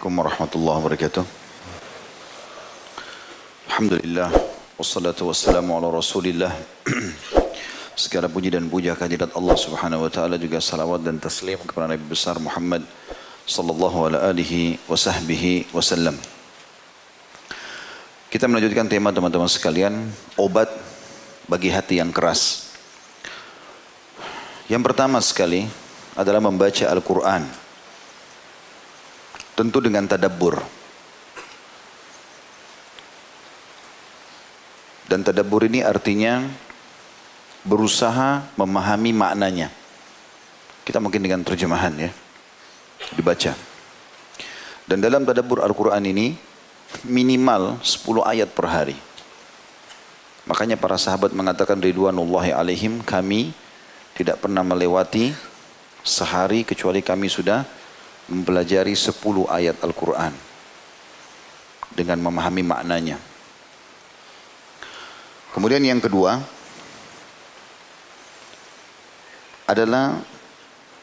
Assalamualaikum warahmatullahi wabarakatuh. Alhamdulillah, wassalatu wassalamu ala rasulillah. Segala puji dan puja kehadirat Allah subhanahu wa ta'ala, juga salawat dan taslim kepada Nabi besar Muhammad sallallahu ala alihi wa sahbihi wasallam. Kita melanjutkan tema teman-teman sekalian, obat bagi hati yang keras. Yang pertama sekali adalah membaca Al-Quran. Tentu dengan tadabbur. Dan tadabbur ini artinya berusaha memahami maknanya. Kita mungkin dengan terjemahan ya, dibaca. Dan dalam tadabbur Al-Quran ini minimal 10 ayat per hari. Makanya para sahabat mengatakan ridwanullahi alaihim, kami tidak pernah melewati sehari kecuali kami sudah mempelajari 10 ayat Al-Quran dengan memahami maknanya. Kemudian yang kedua adalah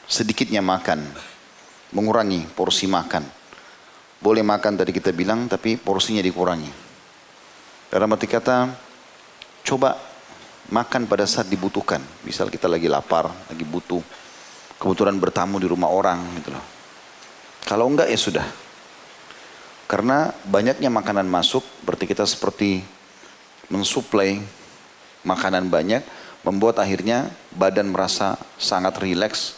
sedikitnya makan, mengurangi porsi makan. Boleh makan tadi kita bilang, tapi porsinya dikurangi. Dalam arti kata, coba makan pada saat dibutuhkan. Misal kita lagi lapar, lagi butuh, kebetulan bertamu di rumah orang gitu loh. Kalau enggak ya sudah. Karena banyaknya makanan masuk, berarti kita seperti mensuplai makanan banyak, membuat akhirnya badan merasa sangat rileks,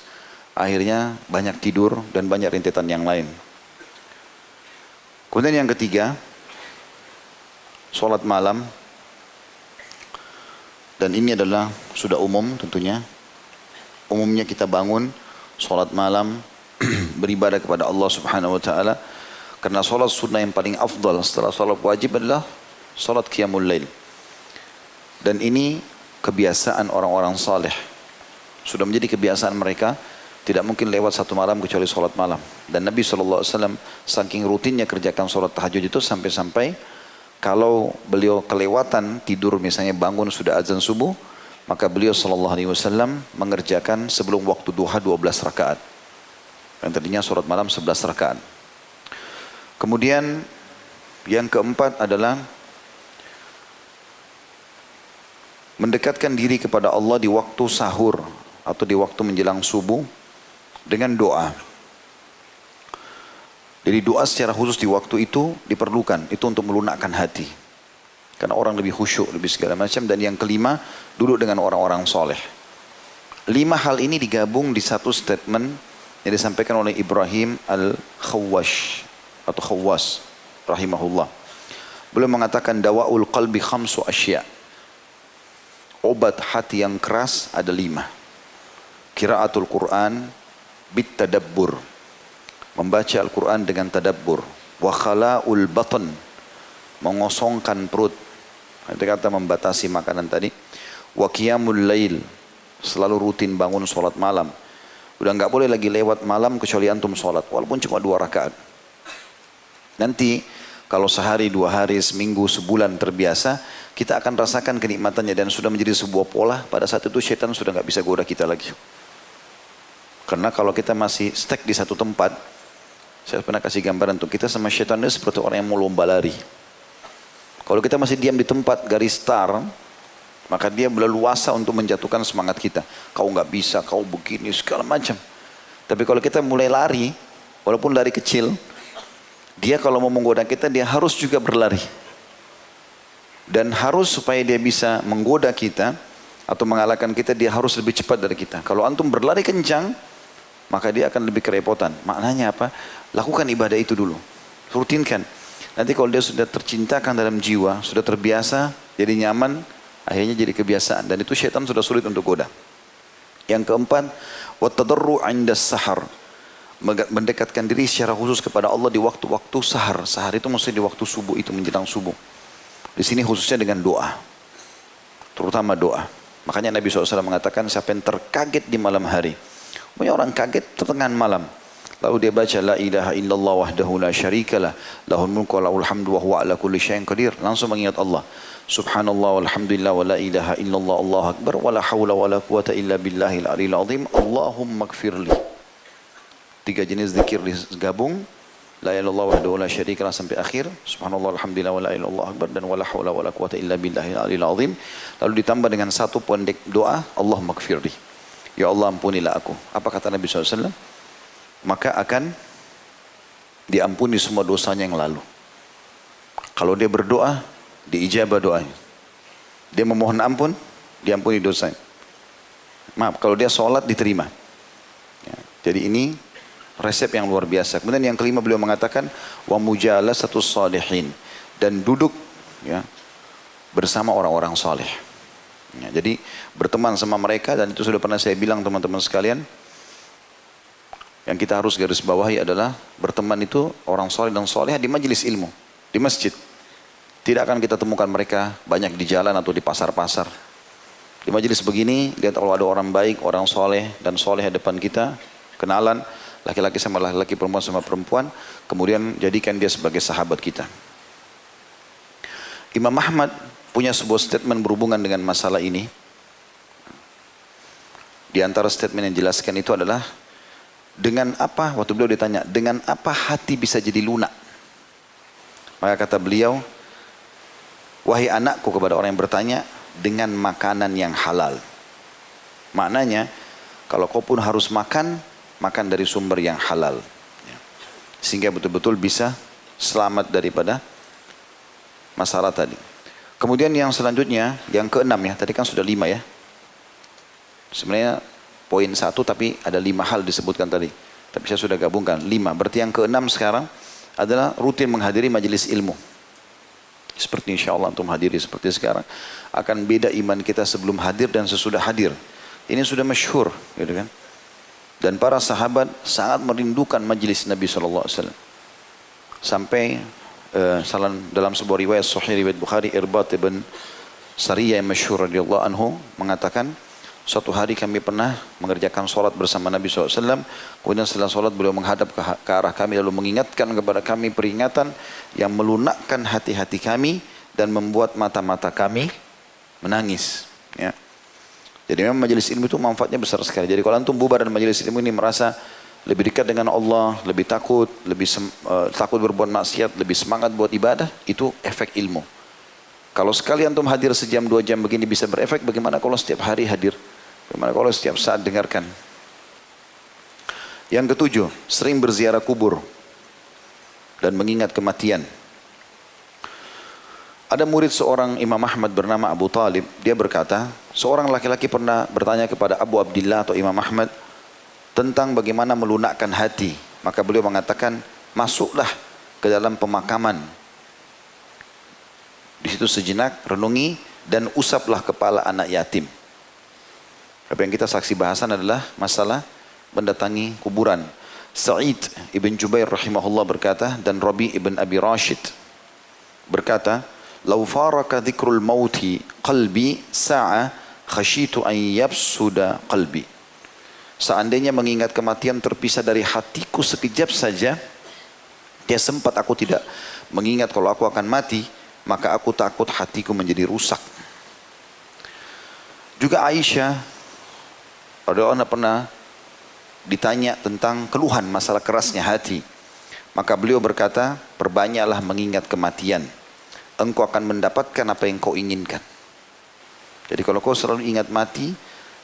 akhirnya banyak tidur dan banyak rentetan yang lain. Kemudian yang ketiga, sholat malam. Dan ini adalah sudah umum tentunya. Umumnya kita bangun, sholat malam, beribadah kepada Allah subhanahu wa ta'ala. Karena sholat sunnah yang paling afdal setelah sholat wajib adalah sholat qiyamul lail. Dan ini kebiasaan orang-orang saleh. Sudah menjadi kebiasaan mereka, tidak mungkin lewat satu malam kecuali sholat malam. Dan Nabi SAW saking rutinnya kerjakan sholat tahajud itu sampai-sampai kalau beliau kelewatan tidur, misalnya bangun sudah azan subuh, maka beliau SAW mengerjakan sebelum waktu duha 12 rakaat. Yang tadinya sholat malam 11 rakaat. Kemudian yang keempat adalah mendekatkan diri kepada Allah di waktu sahur atau di waktu menjelang subuh dengan doa. Jadi doa secara khusus di waktu itu diperlukan. Itu untuk melunakkan hati. Karena orang lebih khusyuk, lebih segala macam. Dan yang kelima, duduk dengan orang-orang soleh. 5 hal ini digabung di satu statement yang disampaikan oleh Ibrahim al-Khawwash atau Khawwas rahimahullah. Beliau mengatakan dawa'ul qalbi khamsu asya'. Obat hati yang keras ada 5. Qiraatul Quran bit tadabbur. Membaca Al-Quran dengan tadabbur. Wa khala'ul batan. Mengosongkan perut. Itu kata membatasi makanan tadi. Wa qiyamul lail. Selalu rutin bangun sholat malam. Udah nggak boleh lagi lewat malam kecuali antum sholat. Walaupun cuma 2 rakaat. Nanti kalau sehari, 2 hari, seminggu, sebulan terbiasa, kita akan rasakan kenikmatannya dan sudah menjadi sebuah pola. Pada saat itu syaitan sudah nggak bisa goda kita lagi. Karena kalau kita masih stuck di satu tempat, saya pernah kasih gambaran tuh, kita sama syaitan itu seperti orang yang mau lomba lari. Kalau kita masih diam di tempat garis start, maka dia berleluasa untuk menjatuhkan semangat kita. Kau nggak bisa, kau begini, segala macam. Tapi kalau kita mulai lari, walaupun lari kecil, dia kalau mau menggoda kita, dia harus juga berlari. Dan harus supaya dia bisa menggoda kita, atau mengalahkan kita, dia harus lebih cepat dari kita. Kalau antum berlari kencang, maka dia akan lebih kerepotan. Maknanya apa? Lakukan ibadah itu dulu. Rutinkan. Nanti kalau dia sudah tercintakan dalam jiwa, sudah terbiasa, jadi nyaman, akhirnya jadi kebiasaan. Dan itu syaitan sudah sulit untuk goda. Yang keempat, wattadarru 'inda sahar. Mendekatkan diri secara khusus kepada Allah di waktu-waktu sahar. Sahar itu maksudnya di waktu subuh, itu menjelang subuh. Di sini khususnya dengan doa. Terutama doa. Makanya Nabi SAW mengatakan siapa yang terkaget di malam hari. Banyak orang kaget pertengahan malam. Lalu dia baca la ilaha illallah wahdahu la syarikalah lahul mulku wa lahul hamdu wa huwa ala kulli syai'in qadir. Langsung mengingat Allah. Subhanallah walhamdulillah wa la ilaha illallah Allahu akbar wa la hawla wa la quwata illa billahil aliyil azim. Allahumma gfirli. 3 jenis zikir digabung La ilaha illallah wahdahu la syarika lah sampai akhir. Subhanallah alhamdulillah wa la ilaha illallah akbar dan wala haula wala quwata illa billahil aliyil azim. Lalu ditambah dengan satu pendek doa, Allahumma gfirli. Ya Allah ampunilah aku. Apa kata Nabi SAW? Maka akan diampuni semua dosanya yang lalu. Kalau dia berdoa, diijabah doanya. Dia memohon ampun, diampuni dosanya. Maaf, kalau dia sholat diterima. Ya, jadi ini resep yang luar biasa. Kemudian yang kelima beliau mengatakan wa mujalasatus shalihin, dan duduk ya bersama orang-orang saleh. Ya, jadi berteman sama mereka, dan itu sudah pernah saya bilang teman-teman sekalian. Yang kita harus garis bawahi adalah berteman itu orang saleh dan salehah di majelis ilmu, di masjid. Tidak akan kita temukan mereka banyak di jalan atau di pasar-pasar. Di majelis begini, lihat kalau ada orang baik, orang soleh dan soleh di depan kita, kenalan, laki-laki sama laki-laki, perempuan sama perempuan, kemudian jadikan dia sebagai sahabat kita. Imam Ahmad punya sebuah statement berhubungan dengan masalah ini. Di antara statement yang dijelaskan itu adalah, dengan apa, waktu beliau ditanya, dengan apa hati bisa jadi lunak? Maka kata beliau, wahai anakku, kepada orang yang bertanya, dengan makanan yang halal. Maknanya, kalau kau pun harus makan, makan dari sumber yang halal. Sehingga betul-betul bisa selamat daripada masalah tadi. Kemudian yang selanjutnya, yang keenam ya, tadi kan sudah 5 ya. Sebenarnya poin 1 tapi ada 5 hal disebutkan tadi. Tapi saya sudah gabungkan 5. Berarti yang keenam sekarang adalah rutin menghadiri majelis ilmu. Seperti insya Allah untuk menghadiri seperti sekarang. Akan beda iman kita sebelum hadir dan sesudah hadir. Ini sudah masyhur, gitu kan. Dan para sahabat sangat merindukan majelis Nabi SAW. Sampai dalam sebuah riwayat sahih riwayat Bukhari, Irbad ibn Sariyah yang masyhur radhiyallahu anhu mengatakan, suatu hari kami pernah mengerjakan sholat bersama Nabi SAW. Kemudian setelah sholat beliau menghadap ke arah kami lalu mengingatkan kepada kami peringatan yang melunakkan hati-hati kami dan membuat mata-mata kami menangis. Ya. Jadi memang majelis ilmu itu manfaatnya besar sekali. Jadi kalau antum bubar dan majelis ilmu ini merasa lebih dekat dengan Allah, lebih takut, takut berbuat maksiat, lebih semangat buat ibadah, itu efek ilmu. Kalau sekali antum hadir sejam 2 jam begini bisa berefek, bagaimana kalau setiap hari hadir? Bagaimana kalau setiap saat dengarkan? Yang ketujuh, sering berziarah kubur dan mengingat kematian. Ada murid seorang Imam Ahmad bernama Abu Talib. Dia berkata, seorang laki-laki pernah bertanya kepada Abu Abdillah atau Imam Ahmad tentang bagaimana melunakkan hati. Maka beliau mengatakan, masuklah ke dalam pemakaman. Di situ sejenak renungi dan usaplah kepala anak yatim. Apa yang kita saksi bahasan adalah masalah mendatangi kuburan. Sa'id ibn Jubair rahimahullah berkata, dan Rabi ibn Abi Rashid berkata, "Lau faraka dzikrul mauti qalbi sa'a khasyitu an yabsuda qalbi." Seandainya mengingat kematian terpisah dari hatiku sekejap saja, dia sempat aku tidak mengingat kalau aku akan mati, maka aku takut hatiku menjadi rusak. Juga Aisyah radhiyallahu pernah ditanya tentang keluhan masalah kerasnya hati. Maka beliau berkata, perbanyaklah mengingat kematian. Engkau akan mendapatkan apa yang kau inginkan. Jadi kalau kau selalu ingat mati,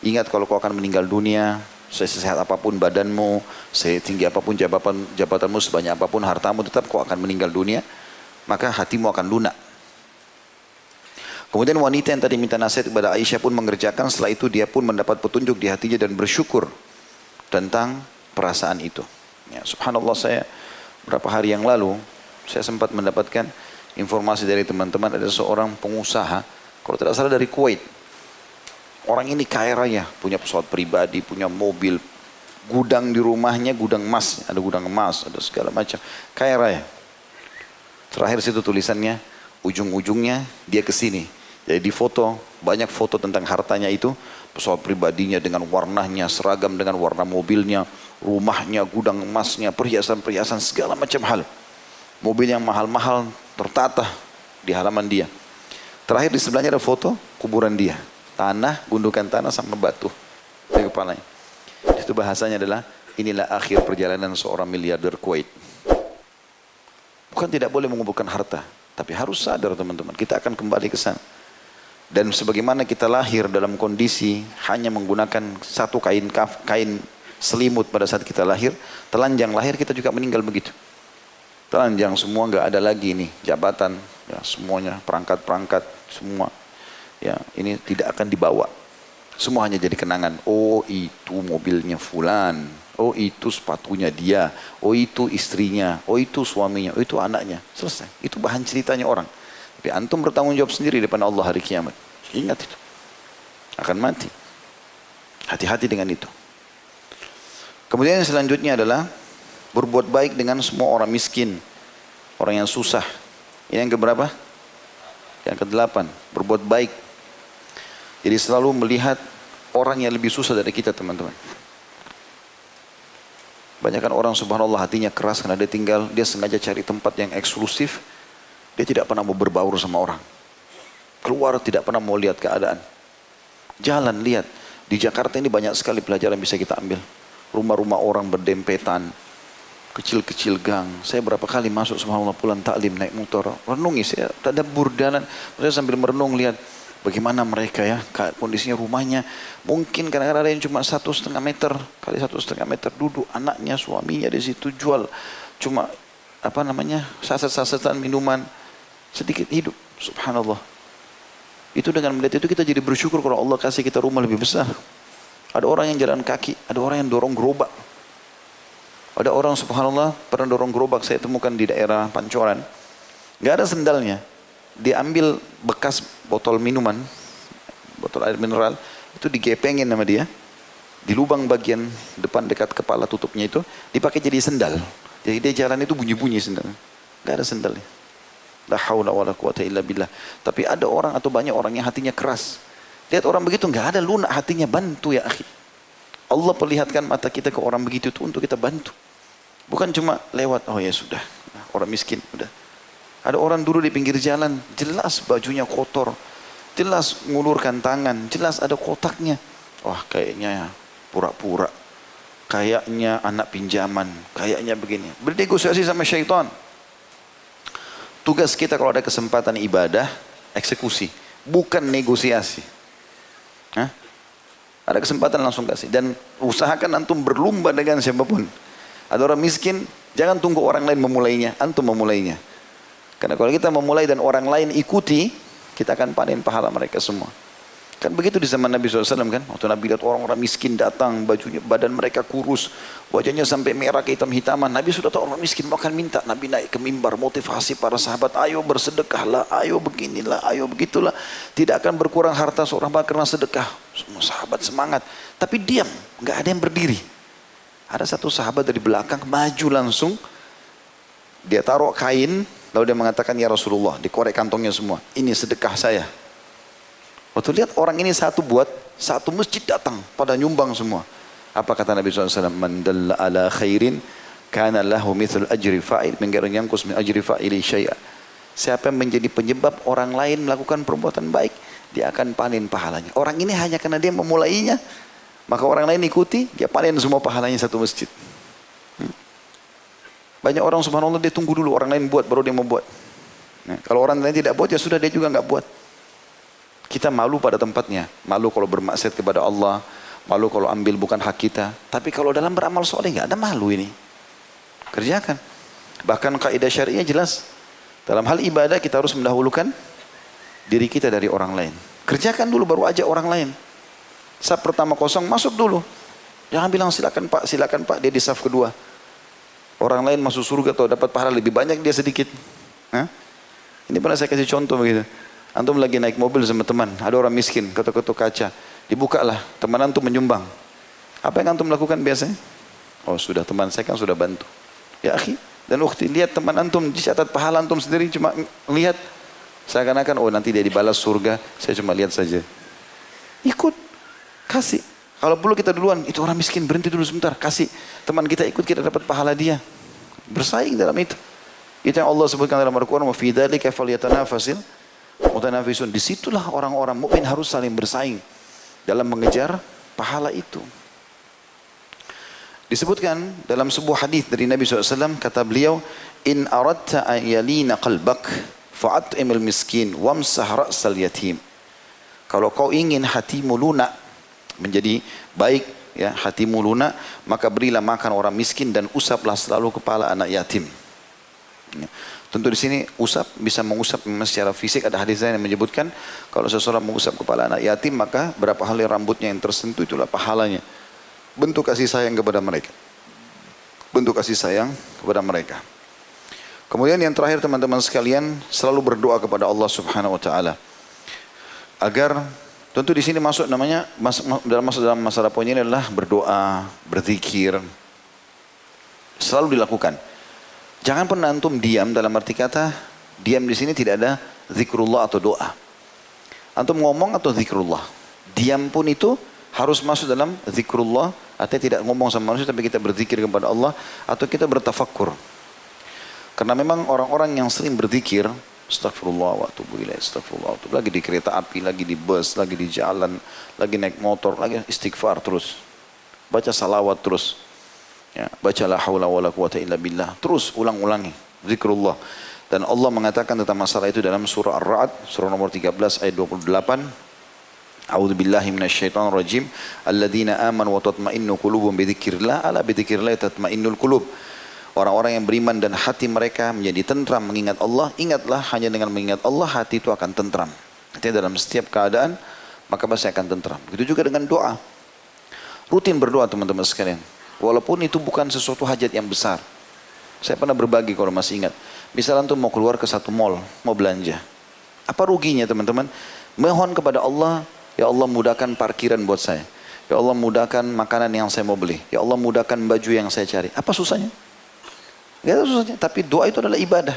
ingat kalau kau akan meninggal dunia, sesehat apapun badanmu, setinggi apapun jabatanmu, sebanyak apapun hartamu, tetap kau akan meninggal dunia, maka hatimu akan lunak. Kemudian wanita yang tadi minta nasihat kepada Aisyah pun mengerjakan. Setelah itu dia pun mendapat petunjuk di hatinya dan bersyukur tentang perasaan itu. Ya, subhanallah, saya beberapa hari yang lalu saya sempat mendapatkan informasi dari teman-teman, ada seorang pengusaha, kalau tidak salah dari Kuwait. Orang ini kaya raya, punya pesawat pribadi, punya mobil, gudang di rumahnya, gudang emas, ada gudang emas, ada segala macam, kaya raya. Terakhir situ tulisannya, ujung-ujungnya dia ke sini. Jadi di foto, banyak foto tentang hartanya itu, pesawat pribadinya dengan warnanya, seragam dengan warna mobilnya, rumahnya, gudang emasnya, perhiasan-perhiasan, segala macam hal. Mobil yang mahal-mahal tertata di halaman dia. Terakhir di sebelahnya ada foto kuburan dia. Tanah, gundukan tanah sama batu di kepalanya. Itu bahasanya adalah, inilah akhir perjalanan seorang miliarder Kuwait. Bukan tidak boleh mengumpulkan harta. Tapi harus sadar teman-teman, kita akan kembali ke sana. Dan sebagaimana kita lahir dalam kondisi hanya menggunakan satu kain selimut pada saat kita lahir, telanjang lahir kita juga meninggal begitu. Telanjang semua, nggak ada lagi nih jabatan, ya semuanya perangkat-perangkat semua, ya ini tidak akan dibawa. Semua hanya jadi kenangan. Oh itu mobilnya fulan, oh itu sepatunya dia, oh itu istrinya, oh itu suaminya, oh itu anaknya. Selesai. Itu bahan ceritanya orang. Tapi antum bertanggung jawab sendiri di depan Allah hari kiamat. Ingat itu. Akan mati. Hati-hati dengan itu. Kemudian yang selanjutnya adalah berbuat baik dengan semua orang miskin, orang yang susah. Ini yang keberapa? Yang ke-8, berbuat baik. Jadi selalu melihat orang yang lebih susah dari kita teman-teman. Banyakkan orang subhanallah hatinya keras karena dia sengaja cari tempat yang eksklusif. Dia tidak pernah mau berbaur sama orang. Keluar tidak pernah mau lihat keadaan. Jalan lihat. Di Jakarta ini banyak sekali pelajaran bisa kita ambil. Rumah-rumah orang berdempetan. Kecil-kecil gang. Saya berapa kali masuk subhanallah pulang taklim naik motor. Renungi saya tadabbur jalan. Saya sambil merenung lihat bagaimana mereka ya kondisinya rumahnya. Mungkin kadang-kadang ada yang cuma 1,5 meter kali 1,5 meter duduk anaknya suaminya di situ jual cuma saset-sasetan minuman sedikit hidup. Subhanallah. Itu dengan melihat itu kita jadi bersyukur kalau Allah kasih kita rumah lebih besar. Ada orang yang jalan kaki, ada orang yang dorong gerobak. Ada orang subhanallah pernah dorong gerobak saya temukan di daerah Pancoran. Gak ada sendalnya. Dia ambil bekas botol minuman, botol air mineral, itu digepengin sama dia. Di lubang bagian depan dekat kepala tutupnya itu, dipakai jadi sendal. Jadi dia jalan itu bunyi-bunyi sendal. Gak ada sendalnya. La haula wala quwata illa billah. Tapi ada orang atau banyak orang yang hatinya keras. Lihat orang begitu gak ada lunak hatinya, bantu ya akhi. Allah perlihatkan mata kita ke orang begitu itu untuk kita bantu. Bukan cuma lewat, oh ya sudah, orang miskin, udah. Ada orang dulu di pinggir jalan, jelas bajunya kotor, jelas ngulurkan tangan, jelas ada kotaknya. Wah kayaknya ya, pura-pura, kayaknya anak pinjaman, kayaknya begini. Bernegosiasi sama syaitan. Tugas kita kalau ada kesempatan ibadah, eksekusi, bukan negosiasi. Hah? Ada kesempatan langsung kasih. Dan usahakan antum berlumba dengan siapapun. Ada orang miskin, jangan tunggu orang lain memulainya, antum memulainya. Karena kalau kita memulai dan orang lain ikuti, kita akan panen pahala mereka semua. Kan begitu di zaman Nabi SAW kan. Waktu Nabi lihat orang-orang miskin datang, bajunya, badan mereka kurus, wajahnya sampai merah kehitam-hitaman. Nabi sudah tahu orang miskin mau akan minta. Nabi naik ke mimbar motivasi para sahabat, ayo bersedekahlah, ayo beginilah, ayo begitulah. Tidak akan berkurang harta seorang karena sedekah. Semua sahabat semangat. Tapi diam, nggak ada yang berdiri. Ada satu sahabat dari belakang maju langsung. Dia taruh kain, lalu dia mengatakan, ya Rasulullah, dikorek kantongnya semua. Ini sedekah saya. Waktu lihat orang ini satu buat, satu masjid datang pada nyumbang semua. Apa kata Nabi SAW? Man dalla ala khairin kana lahu mithul ajri fa'il min ghairi yanqus min ajri fa'ili syai'a. Siapa yang menjadi penyebab orang lain melakukan perbuatan baik, dia akan panen pahalanya. Orang ini hanya karena dia memulainya, maka orang lain ikuti, dia panen semua pahalanya satu masjid. Banyak orang subhanallah dia tunggu dulu orang lain buat baru dia mau buat. Nah, kalau orang lain tidak buat ya sudah dia juga nggak buat. Kita malu pada tempatnya, malu kalau bermaksiat kepada Allah, malu kalau ambil bukan hak kita. Tapi kalau dalam beramal soleh nggak ada malu ini. Kerjakan. Bahkan kaidah syariah jelas. Dalam hal ibadah kita harus mendahulukan diri kita dari orang lain. Kerjakan dulu baru ajak orang lain. Saf pertama kosong masuk dulu. Jangan bilang silakan Pak, dia di saf kedua. Orang lain masuk surga atau dapat pahala lebih banyak, dia sedikit. Hah? Ini pernah saya kasih contoh begitu. Antum lagi naik mobil sama teman, ada orang miskin, ketuk-ketuk kaca. Dibukalah, teman antum menyumbang. Apa yang antum lakukan biasanya? Oh sudah, teman saya kan sudah bantu. Ya akhi, dan ukhti, lihat teman antum, dicatat pahala antum sendiri, cuma lihat. Seakan-akan, oh nanti dia dibalas surga, saya cuma lihat saja. Ikut, kasih. Kalau perlu kita duluan, itu orang miskin, berhenti dulu sebentar, kasih. Teman kita ikut, kita dapat pahala dia. Bersaing dalam itu. Itu yang Allah sebutkan dalam Al-Quran, wa fi dzalika falyatanafasil mutanafisun. Disitulah orang-orang mukmin harus saling bersaing dalam mengejar pahala itu. Disebutkan dalam sebuah hadis dari Nabi SAW, kata beliau, in aradta an yalina qalbak fa'at'imil miskin wamsah ra'sal yatim. Kalau kau ingin hatimu lunak, menjadi baik, ya, hatimu lunak, maka berilah makan orang miskin dan usaplah selalu kepala anak yatim. Ya. Tentu di sini usap bisa mengusap secara fisik. Ada hadis yang menyebutkan kalau seseorang mengusap kepala anak yatim, maka berapa helai rambutnya yang tersentuh itulah pahalanya. Bentuk kasih sayang kepada mereka. Bentuk kasih sayang kepada mereka. Kemudian yang terakhir teman-teman sekalian, selalu berdoa kepada Allah Subhanahu wa taala. Agar tentu di sini masuk namanya dalam masalah poin ini adalah berdoa, berzikir. Selalu dilakukan. Jangan pernah antum diam, dalam arti kata diam di sini tidak ada zikrullah atau doa. Antum ngomong atau zikrullah. Diam pun itu harus masuk dalam zikrullah, artinya tidak ngomong sama manusia tapi kita berzikir kepada Allah atau kita bertafakkur. Karena memang orang-orang yang sering berzikir, astagfirullah wa atubu ilaih, astagfirullah wa atubu, lagi di kereta api, lagi di bus, lagi di jalan, lagi naik motor, lagi istighfar terus. Baca salawat terus. Ya, baca la haula wala quwata illa billah. Terus ulang-ulangi zikrullah. Dan Allah mengatakan tentang masalah itu dalam surah Ar-Ra'd, surah nomor 13 ayat 28. A'udzu billahi minasyaitonir rajim. Alladzina amanu wa tatma'innu qulubuhum bidzikrillah, ala bidzikrillah tatma'innul qulub. Orang-orang yang beriman dan hati mereka menjadi tentram mengingat Allah. Ingatlah, hanya dengan mengingat Allah hati itu akan tentram. Artinya dalam setiap keadaan maka pasti akan tentram. Begitu juga dengan doa. Rutin berdoa teman-teman sekalian. Walaupun itu bukan sesuatu hajat yang besar. Saya pernah berbagi kalau masih ingat. Misalnya antum mau keluar ke satu mall, mau belanja. Apa ruginya teman-teman? Mohon kepada Allah, ya Allah mudahkan parkiran buat saya. Ya Allah mudahkan makanan yang saya mau beli. Ya Allah mudahkan baju yang saya cari. Apa susahnya? Gak ada susahnya. Tapi doa itu adalah ibadah.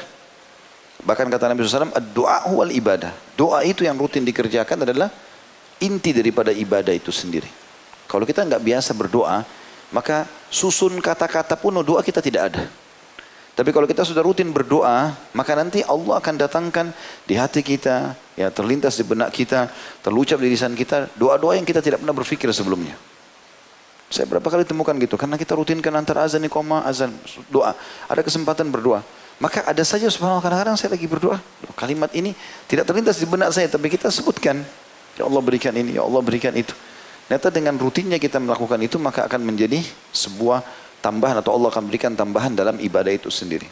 Bahkan kata Nabi SAW, doa huwal ibadah. Doa itu yang rutin dikerjakan adalah inti daripada ibadah itu sendiri. Kalau kita nggak biasa berdoa, maka susun kata-kata pun doa kita tidak ada. Tapi kalau kita sudah rutin berdoa, maka nanti Allah akan datangkan di hati kita, ya terlintas di benak kita, terlucap di lisan kita, doa-doa yang kita tidak pernah berpikir sebelumnya. Saya berapa kali temukan gitu, karena kita rutinkan antara azan, iqamah, azan, doa. Ada kesempatan berdoa. Maka ada saja subhanallah kadang-kadang saya lagi berdoa, kalimat ini tidak terlintas di benak saya, tapi kita sebutkan, ya Allah berikan ini, ya Allah berikan itu. Ternyata dengan rutinnya kita melakukan itu maka akan menjadi sebuah tambahan atau Allah akan berikan tambahan dalam ibadah itu sendiri.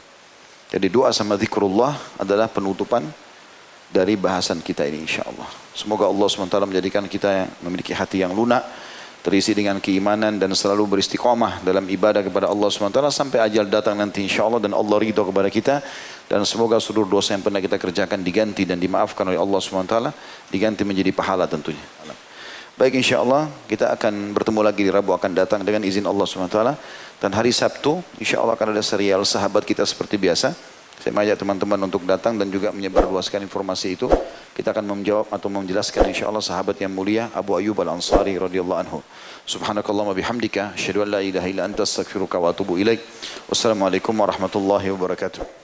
Jadi doa sama zikrullah adalah penutupan dari bahasan kita ini insyaAllah. Semoga Allah SWT menjadikan kita yang memiliki hati yang lunak, terisi dengan keimanan dan selalu beristiqamah dalam ibadah kepada Allah SWT sampai ajal datang nanti insyaAllah dan Allah ridho kepada kita. Dan semoga seluruh dosa yang pernah kita kerjakan diganti dan dimaafkan oleh Allah SWT, diganti menjadi pahala tentunya. Baik insyaAllah kita akan bertemu lagi di Rabu akan datang dengan izin Allah SWT. Dan hari Sabtu insyaAllah akan ada serial sahabat kita seperti biasa. Saya mengajak teman-teman untuk datang dan juga menyebarluaskan informasi itu. Kita akan menjawab atau menjelaskan insyaAllah sahabat yang mulia Abu Ayyub Al-Ansari radhiyallahu anhu. Subhanakallahumma bihamdika asyhadu an la ilaha illa anta astaghfiruka wa atubu ilaik. Wassalamualaikum warahmatullahi wabarakatuh.